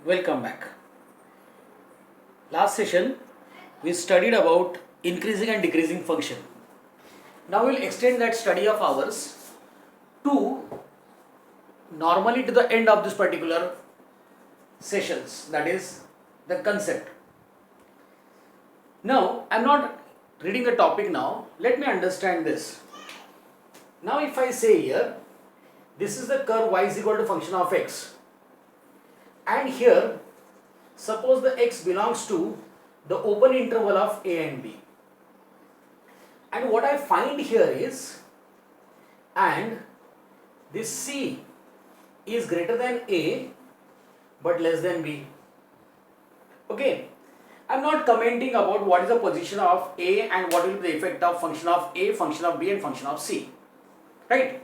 Welcome back. Last session we studied about increasing and decreasing function. Now we'll extend that study of ours to normally to the end of this particular sessions, that is the concept. Now I'm not reading the topic now, let me understand this. Now if I say here, this is the curve y is equal to function of x, and here suppose the x belongs to the open interval of a and b, and what I find here is, and this c is greater than a but less than b. Okay, I'm not commenting about what is the position of a and what will be the effect of function of a, function of b and function of c, right?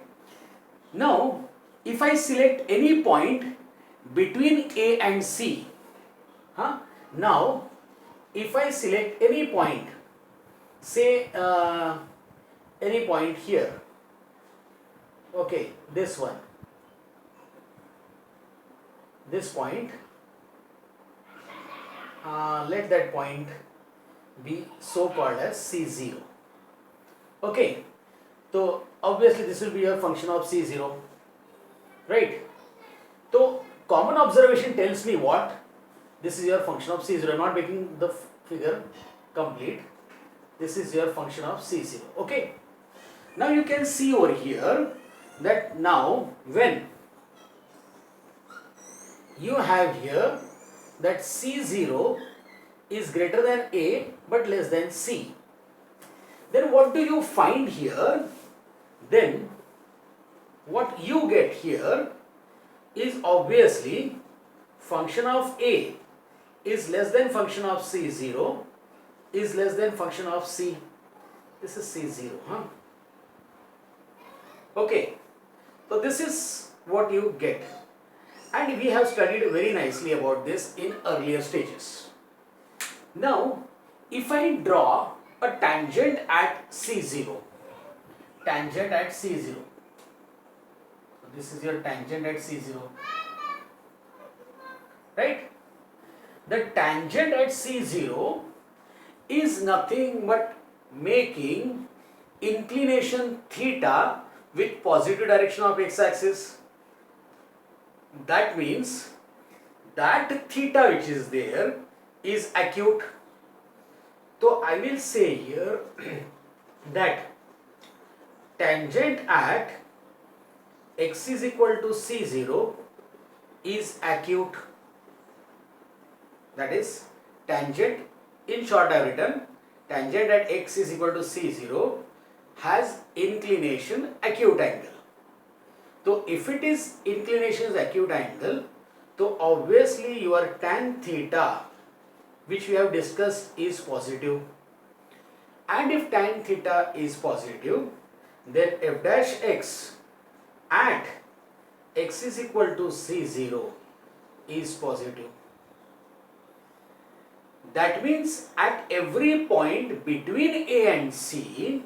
Now if I select any point between a and c, now if I select any point, say any point here, okay, this one, this point, let that point be so called as c0. Okay, so obviously this will be a function of c0, right? So common observation tells me what? This is your function of c0. I am not making the figure complete. This is your function of c0. Okay. Now you can see over here that now when you have here that c0 is greater than a but less than c, then what do you find here? Then what you get here is obviously function of a is less than function of c0 is less than function of c. This is c0, okay, so this is what you get, and we have studied very nicely about this in earlier stages. Now if I draw a tangent at c0, tangent at c0, this is your tangent at c0, right? The tangent at c0 is nothing but making inclination theta with positive direction of x-axis. That means that theta which is there is acute. So I will say here that tangent at x is equal to c0 is acute. That is, tangent, in short I have written, tangent at x is equal to c0 has inclination acute angle. So if it is inclination is acute angle, so obviously your tan theta which we have discussed is positive, and if tan theta is positive, then f dash x at x is equal to c0 is positive. That means at every point between a and c,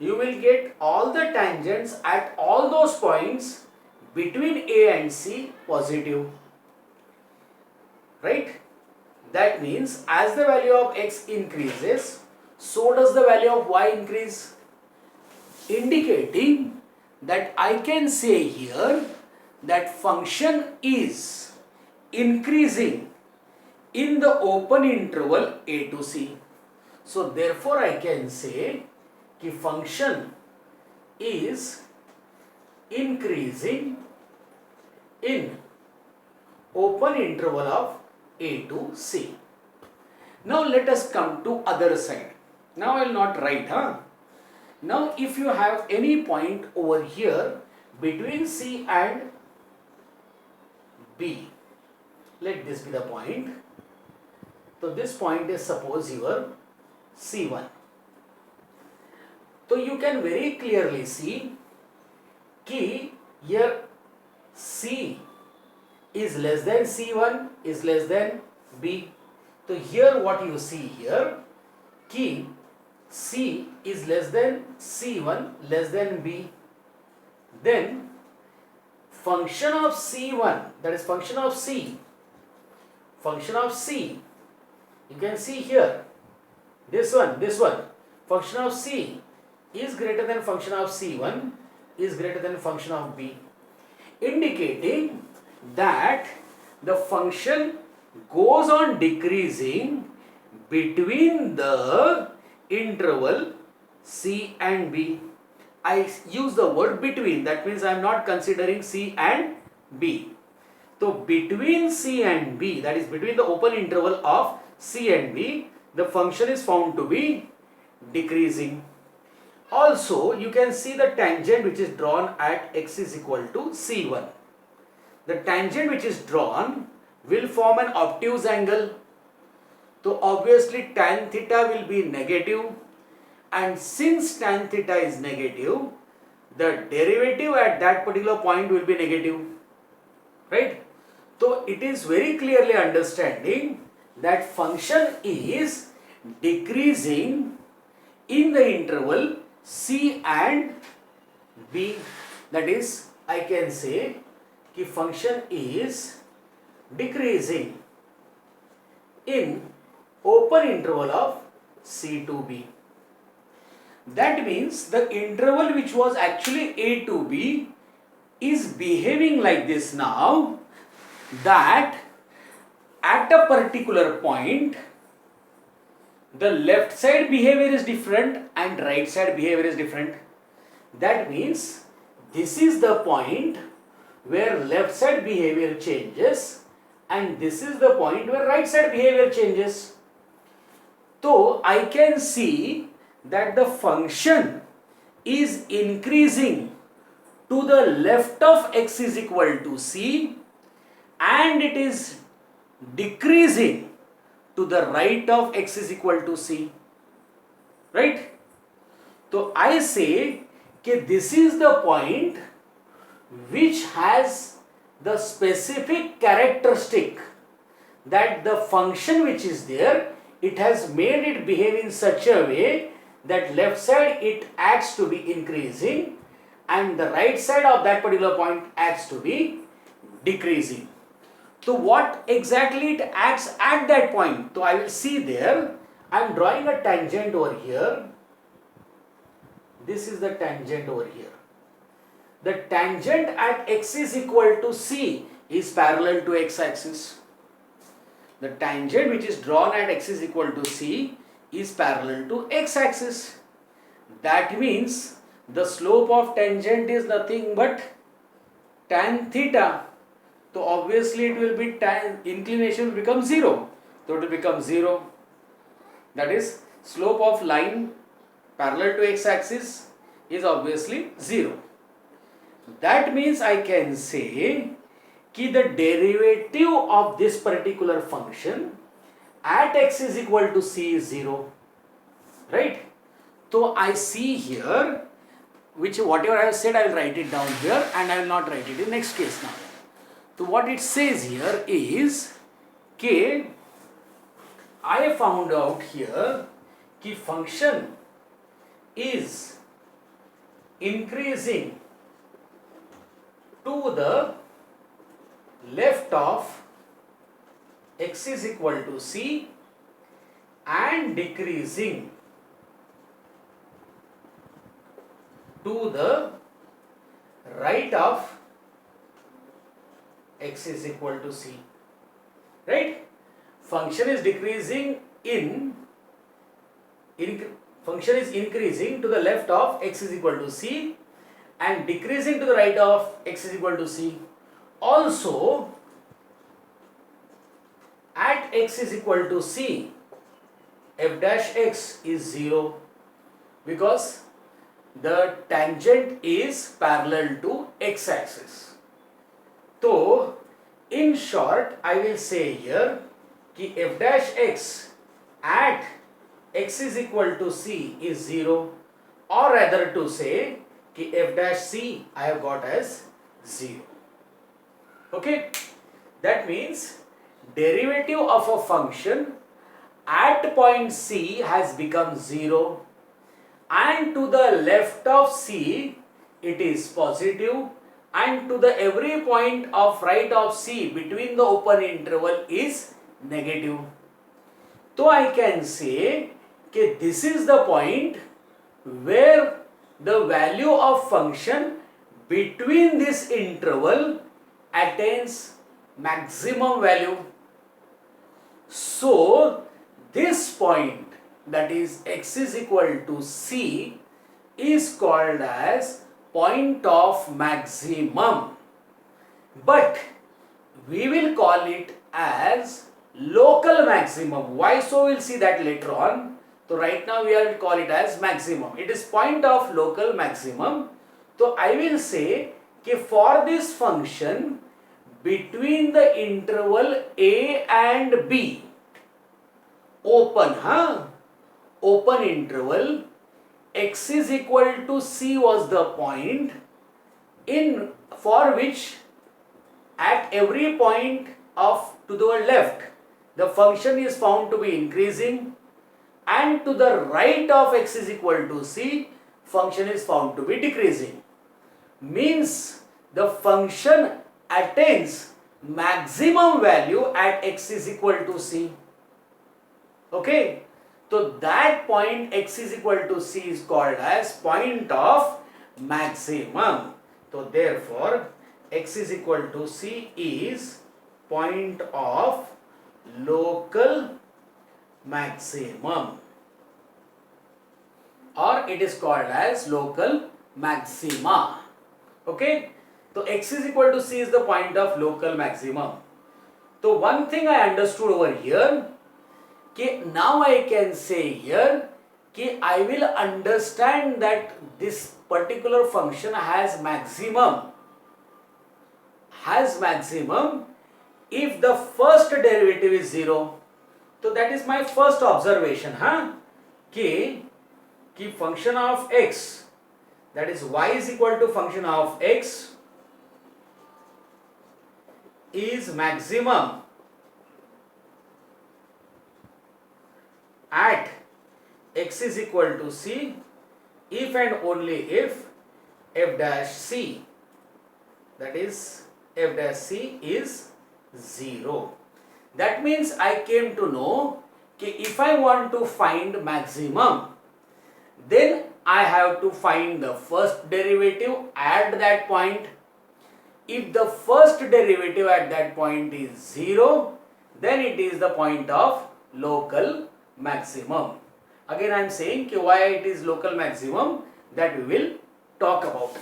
you will get all the tangents at all those points between a and c positive, right? That means as the value of x increases, so does the value of y increase, indicating that I can say here that function is increasing in the open interval a to c. So therefore I can say कि function is increasing in open interval of a to c. Now let us come to other side. Now I will not write, Now if you have any point over here between c and b, let this be the point. So this point is suppose your c1. So you can very clearly see कि here c is less than c1 is less than b. So here what you see here कि c is less than c1 less than b. Then function of c1, that is function of c, function of C, you can see here, this one, function of C is greater than function of C1 is greater than function of B, indicating that the function goes on decreasing between the interval C and B. I use the word between, that means I am not considering C and B. So between C and B, that is between the open interval of C and B, the function is found to be decreasing. Also, you can see the tangent which is drawn at x is equal to C1. The tangent which is drawn will form an obtuse angle. So obviously tan theta will be negative, and since tan theta is negative, the derivative at that particular point will be negative, right? So it is very clearly understanding that function is decreasing in the interval C and B. That is, I can say कि function is decreasing in open interval of C to B. That means the interval which was actually A to B is behaving like this now, that at a particular point the left side behavior is different and right side behavior is different. That means this is the point where left side behavior changes and this is the point where right side behavior changes. So I can see that the function is increasing to the left of x is equal to C and it is decreasing to the right of x is equal to C, right? So I say that this is the point which has the specific characteristic that the function which is there, it has made it behave in such a way that left side it acts to be increasing and the right side of that particular point acts to be decreasing. So what exactly it acts at that point? So I will see there, I am drawing a tangent over here. This is the tangent over here. The tangent at x is equal to C is parallel to x axis. The tangent which is drawn at x is equal to C is parallel to x axis. That means the slope of tangent is nothing but tan theta. So obviously it will be tan, inclination will become 0. So it will become 0. That is, slope of line parallel to x axis is obviously 0. That means I can say that the derivative of this particular function at x is equal to C is 0. Right? So I see here, which whatever I have said I will write it down here and I will not write it in next case now. So what it says here is that I found out here that function is increasing to the left of x is equal to C and decreasing to the right of x is equal to C, right? Function is decreasing function is increasing to the left of x is equal to C and decreasing to the right of x is equal to C. Also, at x is equal to C, f dash x is 0 because the tangent is parallel to x axis. So, in short, I will say here that f dash x at x is equal to C is 0, or rather to say that f dash C I have got as 0. Okay, that means derivative of a function at point C has become 0 and to the left of C it is positive and to the every point of right of C between the open interval is negative. So I can say that this is the point where the value of function between this interval attains maximum value. So this point, that is x is equal to c, is called as point of maximum, but we will call it as local maximum. Why so? We'll see that later on. So right now we will call it as maximum. It is point of local maximum. So I will say that for this function between the interval a and b, open interval, x is equal to c was the point in for which at every point of to the left the function is found to be increasing, and to the right of x is equal to c function is found to be decreasing. Means the function attains maximum value at x is equal to c. Okay, so that point x is equal to c is called as point of maximum. So therefore x is equal to c is point of local maximum, or it is called as local maxima. Okay, so x is equal to c is the point of local maximum. So one thing I understood over here, now I can say here I will understand that this particular function has maximum if the first derivative is 0. So that is my first observation, कि function of x, that is y is equal to function of x, is maximum at x is equal to c if and only if f dash c, that is f dash c is 0. That means I came to know that if I want to find maximum, then I have to find the first derivative at that point. If the first derivative at that point is 0, then it is the point of local maximum. Again I am saying why it is local maximum, that we will talk about.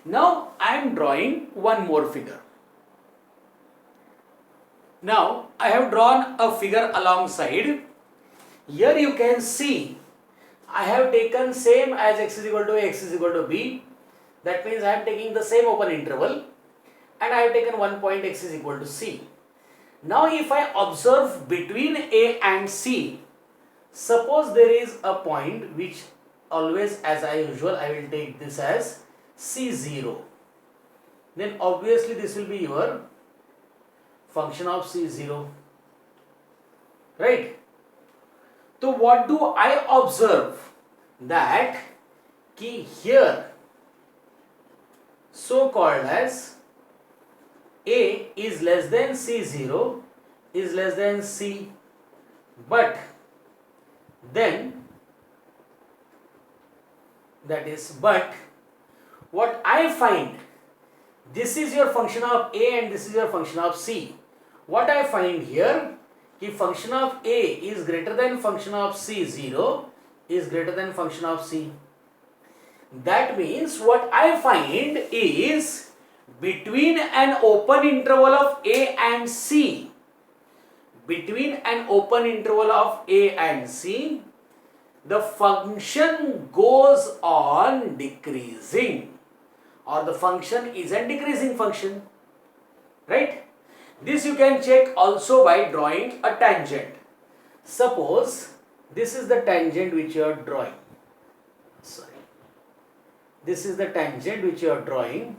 Now I am drawing one more figure. Now I have drawn a figure alongside. Here you can see I have taken same as x is equal to a, x is equal to b. That means I am taking the same open interval, and I have taken one point x is equal to c. Now if I observe between a and c, suppose there is a point which always, as usual, I will take this as c0. Then obviously this will be your function of c0, right? So what do I observe? That here so called as a is less than c0 is less than c, but then what I find, this is your function of a and this is your function of c. What I find here, if function of a is greater than function of c0 is greater than function of c. That means what I find is between an open interval of a and c, the function goes on decreasing, or the function is a decreasing function, right? This you can check also by drawing a tangent. Suppose this is the tangent which you are drawing. This is the tangent which you are drawing.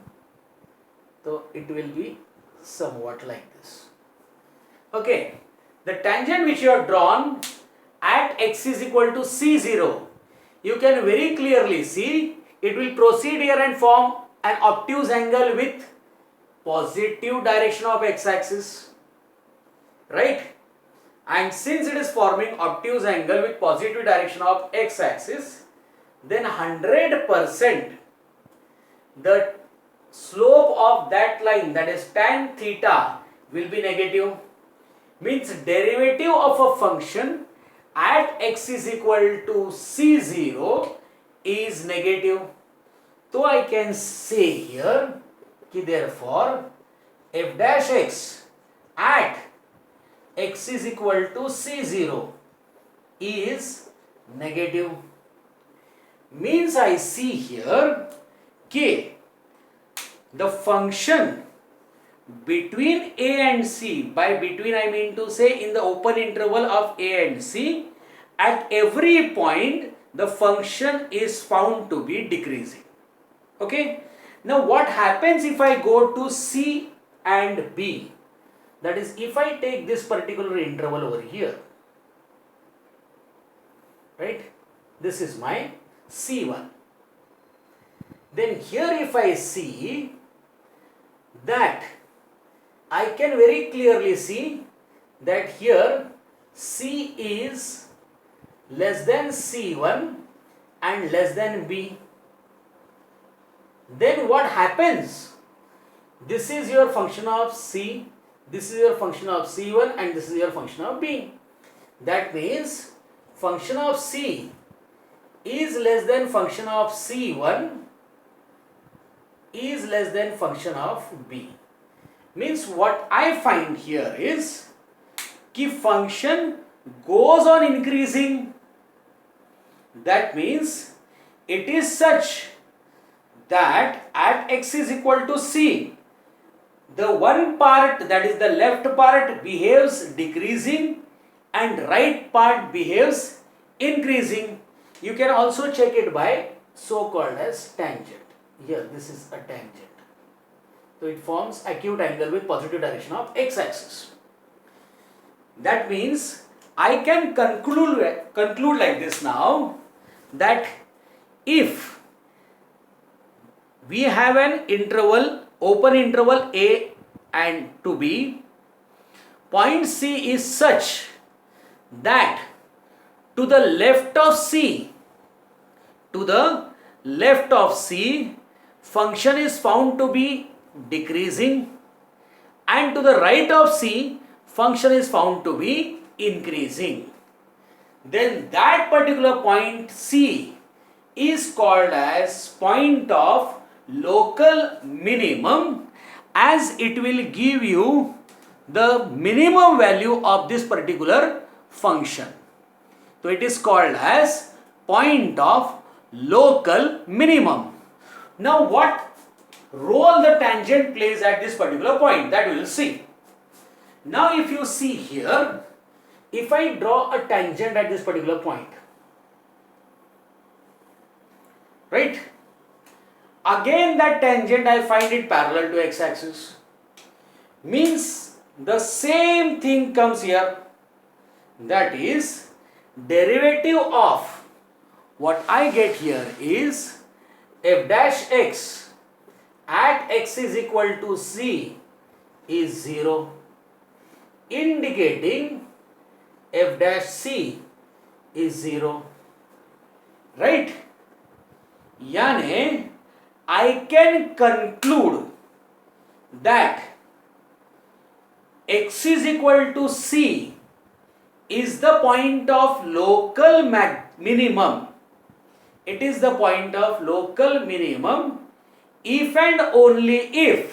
So it will be somewhat like this. Okay, the tangent which you have drawn at x is equal to c0, you can very clearly see it will proceed here and form an obtuse angle with positive direction of x-axis, right? and since it is forming obtuse angle with positive direction of x-axis, then 100% the slope of that line, that is tan theta, will be negative. Means derivative of a function at x is equal to c0 is negative. So I can say here कि therefore f dash x at x is equal to c0 is negative. Means I see here कि the function between a and c, by between I mean to say in the open interval of a and c, at every point the function is found to be decreasing. Okay. Now what happens if I go to c and b? That is, if I take this particular interval over here, right, this is my c1, then here if I see that, I can very clearly see that here c is less than c1 and less than b. Then what happens? This is your function of c, this is your function of c1, and this is your function of b. That means function of c is less than function of c1 is less than function of b. Means what I find here is कि function goes on increasing. That means it is such that at x is equal to c, the one part, that is the left part, behaves decreasing and right part behaves increasing. You can also check it by so called as tangent. Here this is a tangent. So it forms acute angle with positive direction of x-axis. That means I can conclude like this now, that if we have an interval, open interval a and to b, point c is such that to the left of c, function is found to be decreasing, and to the right of c, function is found to be increasing. Then that particular point c is called as point of local minimum, as it will give you the minimum value of this particular function. So it is called as point of local minimum. Now what role the tangent plays at this particular point, that we will see. Now if you see here, if I draw a tangent at this particular point, right, again that tangent I find it parallel to x-axis, means the same thing comes here, that is derivative of what I get here is f dash x at x is equal to c is 0, indicating f dash c is 0, right? यानी I can conclude that x is equal to c is the point of local minimum. It is the point of local minimum if and only if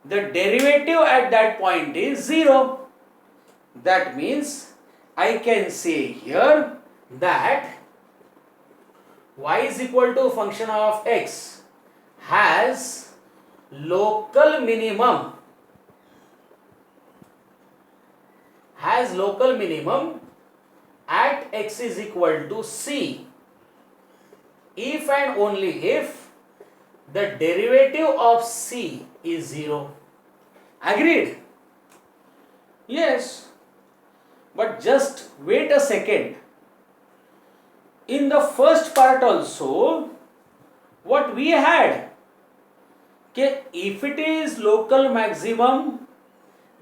the derivative at that point is 0. That means I can say here that y is equal to function of x has local minimum at x is equal to c if and only if the derivative of c is 0. Agreed? Yes. But just wait a second. In the first part also, what we had, if it is local maximum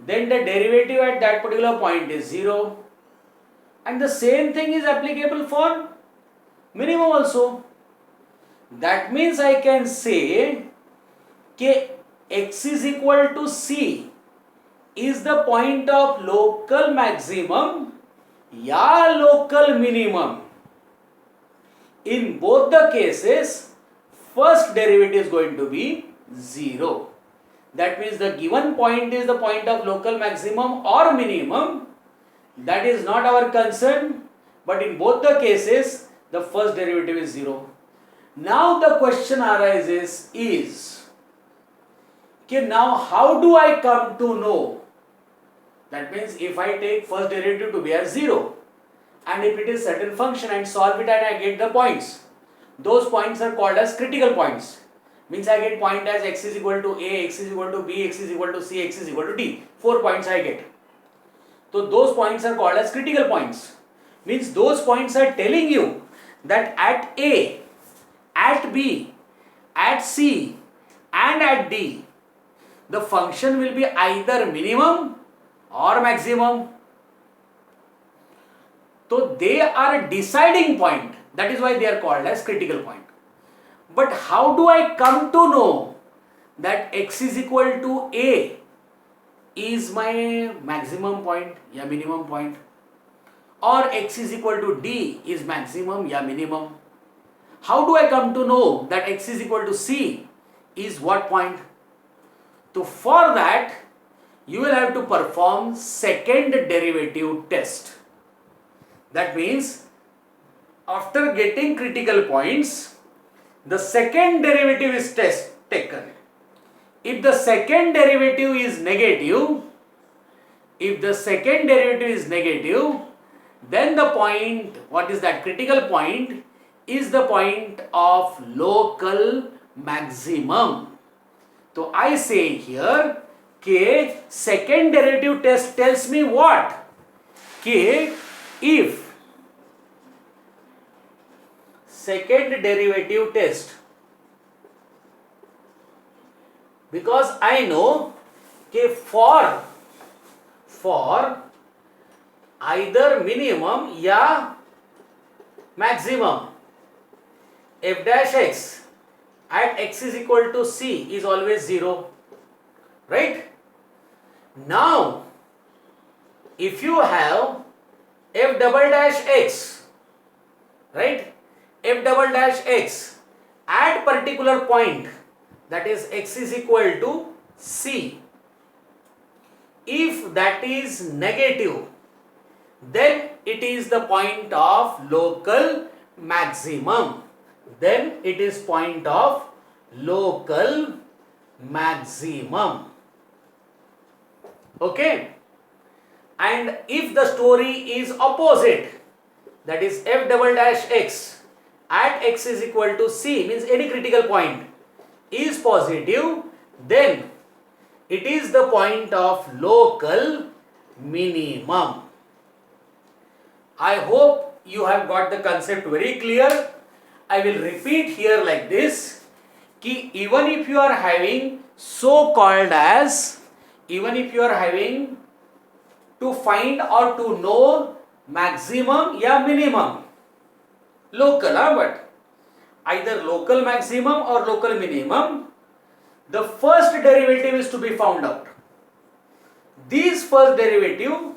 then the derivative at that particular point is 0, and the same thing is applicable for minimum also. That means I can say कि x is equal to c is the point of local maximum या local minimum. In both the cases, first derivative is going to be 0. That means the given point is the point of local maximum or minimum. That is not our concern, but in both the cases, the first derivative is 0. Now the question arises is, okay, now how do I come to know? That means if I take first derivative to be as 0, and if it is certain function and solve it and I get the points, those points are called as critical points. Means I get point as x is equal to a, x is equal to b, x is equal to c, x is equal to d. 4 points I get. So those points are called as critical points. Means those points are telling you that at a, at b, at c and at d, the function will be either minimum or maximum. So they are a deciding point. That is why they are called as critical point. But how do I come to know that x is equal to a is my maximum point या minimum point, or x is equal to d is maximum या minimum? How do I come to know that x is equal to c is what point? So for that you will have to perform second derivative test. That means after getting critical points, the second derivative is taken. If the second derivative is negative, then the point, what is that critical point, is the point of local maximum. So I say here, K second derivative test tells me what? K if second derivative test, because I know कि for either minimum या maximum, f dash x at x is equal to c is always 0, right? Now if you have f double dash x, right, f double dash x at particular point, that is x is equal to c, if that is negative, then it is the point of local maximum. Then it is point of local maximum. Okay? And if the story is opposite, that is f double dash x at x is equal to c, means any critical point is positive, then it is the point of local minimum. I hope you have got the concept very clear. I will repeat here like this, कि even if you are having so called as, even if you are having to find or to know maximum या minimum, local, but either local maximum or local minimum, the first derivative is to be found out. This first derivative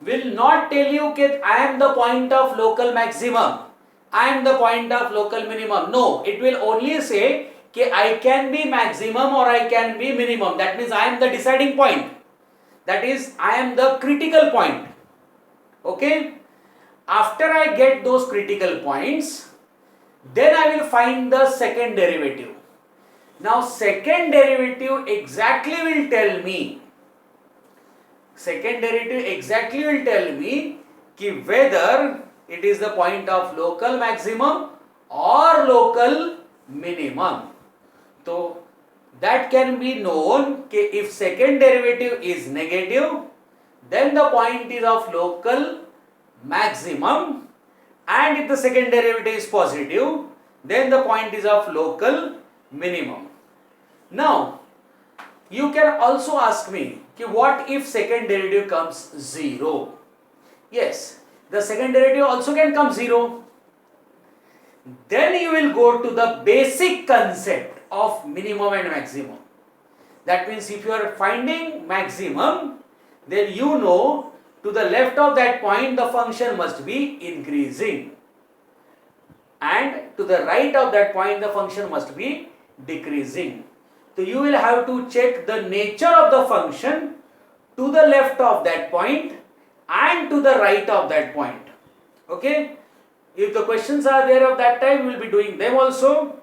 will not tell you that I am the point of local maximum, I am the point of local minimum. No, it will only say that I can be maximum or I can be minimum. That means I am the deciding point. That is, I am the critical point. Okay? After I get those critical points, then I will find the second derivative. Now, second derivative exactly will tell me, whether it is the point of local maximum or local minimum. So that can be known if second derivative is negative, then the point is of local maximum, and if the second derivative is positive, then the point is of local minimum. Now you can also ask me what if second derivative comes 0? Yes, the second derivative also can come 0. Then you will go to the basic concept of minimum and maximum. That means if you are finding maximum, then you know to the left of that point the function must be increasing, and to the right of that point the function must be decreasing. So you will have to check the nature of the function to the left of that point and to the right of that point. Okay? If the questions are there of that time, we will be doing them also.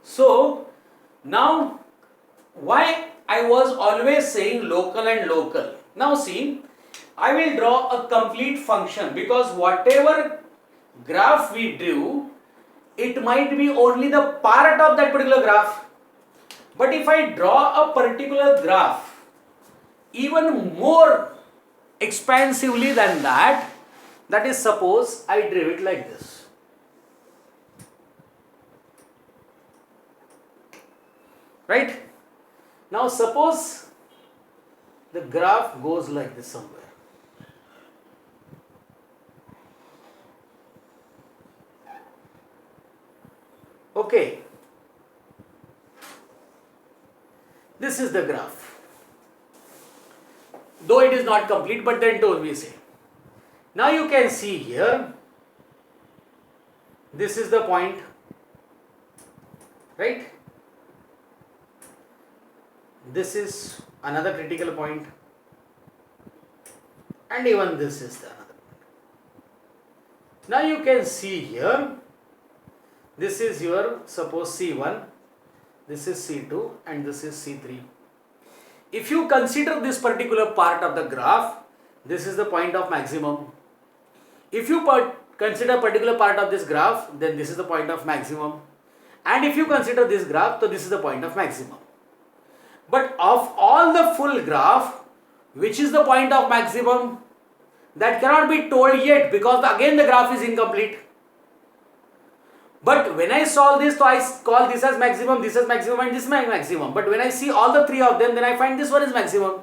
So now, why I was always saying local and local. Now see, I will draw a complete function, because whatever graph we drew, it might be only the part of that particular graph. But if I draw a particular graph even more expansively than that, that is, suppose I drew it like this. Right? Now suppose the graph goes like this somewhere. Okay. This is the graph. Though it is not complete, but then too we say. Now you can see here, this is the point, right? This is another critical point, and even this is the another point. Now you can see here, this is your, suppose C1, this is C2, and this is C3. If you consider this particular part of the graph, this is the point of maximum. If you consider particular part of this graph, then this is the point of maximum. And if you consider this graph, so this is the point of maximum. But of all the full graph, which is the point of maximum? That cannot be told yet, because again the graph is incomplete. But when I solve this, so I call this as maximum, this as maximum, and this maximum. But when I see all the three of them, then I find this one is maximum.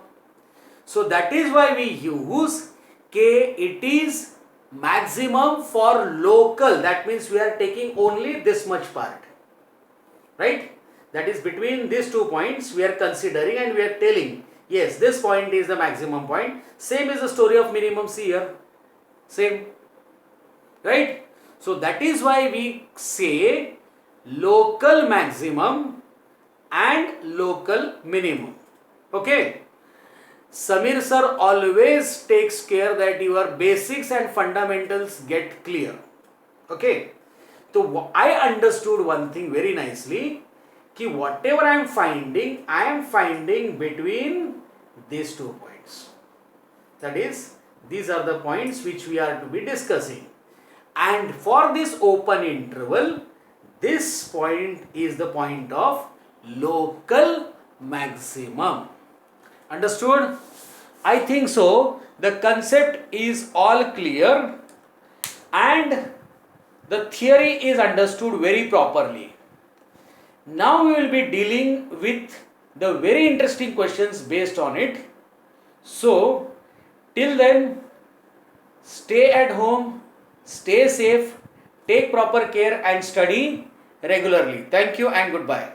So that is why we use K, it is maximum for local. That means we are taking only this much part. Right? That is, between these 2 points we are considering, and we are telling, yes, this point is the maximum point. Same is the story of minimum C here. Same. Right? So that is why we say local maximum and local minimum. Okay? Samir sir always takes care that your basics and fundamentals get clear. Okay? So I understood one thing very nicely, कि whatever I am finding between these 2 points. That is, these are the points which we are to be discussing. And for this open interval, this point is the point of local maximum. Understood? I think so. The concept is all clear and the theory is understood very properly. Now we will be dealing with the very interesting questions based on it. So, till then, stay at home, stay safe, take proper care and study regularly. Thank you and goodbye.